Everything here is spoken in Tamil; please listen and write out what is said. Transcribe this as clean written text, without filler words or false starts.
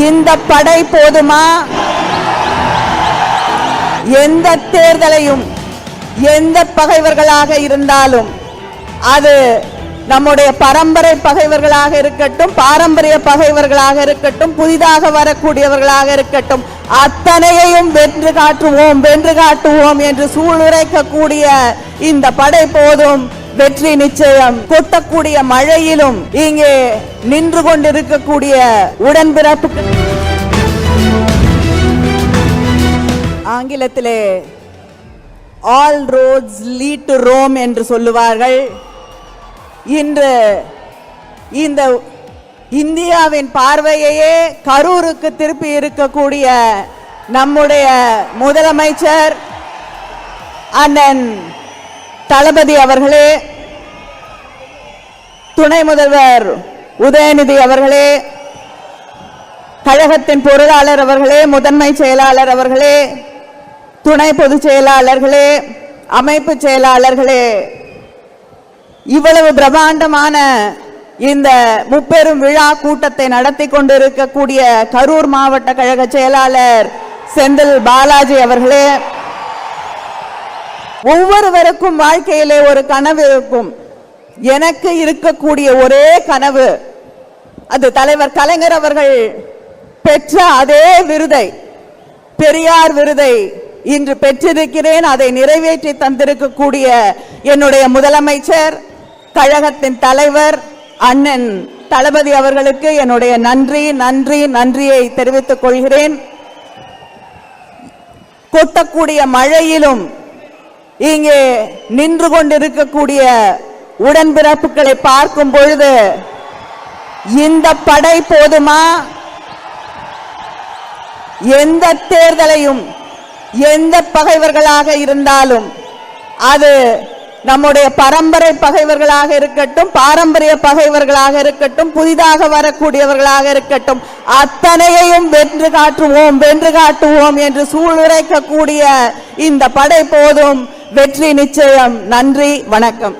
இந்த படை போதுமா? எந்த தேர்தலையும் எந்த பகைவர்களாக இருந்தாலும் அது நம்முடைய பரம்பரை பகைவர்களாக இருக்கட்டும், பாரம்பரிய பகைவர்களாக இருக்கட்டும், புதிதாக வரக்கூடியவர்களாக இருக்கட்டும், அத்தனையையும் வென்று காட்டுவோம் என்று சூளுரைக்கக்கூடிய இந்த படை போதும், வெற்றி நிச்சயம். கொட்டக்கூடிய மழையிலும் இங்கே நின்று கொண்டிருக்கக்கூடிய உடன்பிறப்பு. ஆங்கிலத்திலே all roads lead to Rome என்று சொல்லுவார்கள். இன்று இந்த இந்தியாவின் பார்வையையே கரூருக்கு திருப்பி இருக்கக்கூடிய நம்முடைய முதலமைச்சர் அண்ணன் தளபதி அவர்களே, துணை முதல்வர் உதயநிதி அவர்களே, கழகத்தின் பொருளாளர் அவர்களே, முதன்மை செயலாளர் அவர்களே, துணை பொதுச் செயலாளர்களே, அமைப்பு செயலாளர்களே, இவ்வளவு பிரம்மாண்டமான இந்த முப்பெரும் விழா கூட்டத்தை நடத்தி கொண்டிருக்கக்கூடிய கரூர் மாவட்ட கழக செயலாளர் செந்தில் பாலாஜி அவர்களே, ஒவ்வொருவருக்கும் வாழ்க்கையிலே ஒரு கனவு இருக்கும். எனக்கு இருக்கக்கூடிய ஒரே கனவு, அது தலைவர் கலைஞர் அவர்கள் பெற்ற அதே விருதை, பெரியார் விருதை இன்று பெற்றிருக்கிறேன். அதை நிறைவேற்றி தந்திருக்கக்கூடிய என்னுடைய முதலமைச்சர், கழகத்தின் தலைவர் அண்ணன் தளபதி அவர்களுக்கு என்னுடைய நன்றியை தெரிவித்துக் கொள்கிறேன். கொட்டக்கூடிய மழையிலும் இங்கே நின்று கொண்டிருக்கக்கூடிய உடன்பிறப்புகளை பார்க்கும் பொழுது இந்த படை போதுமா? எந்த தேர்தலையும் எந்த பகைவர்களாக இருந்தாலும் அது நம்முடைய பரம்பரை பகைவர்களாக இருக்கட்டும், பாரம்பரிய பகைவர்களாக இருக்கட்டும், புதிதாக வரக்கூடியவர்களாக இருக்கட்டும், அத்தனையையும் வென்று காட்டுவோம் என்று சூளுரைக்கக்கூடிய இந்த படை போதும், வெற்றி நிச்சயம். நன்றி, வணக்கம்.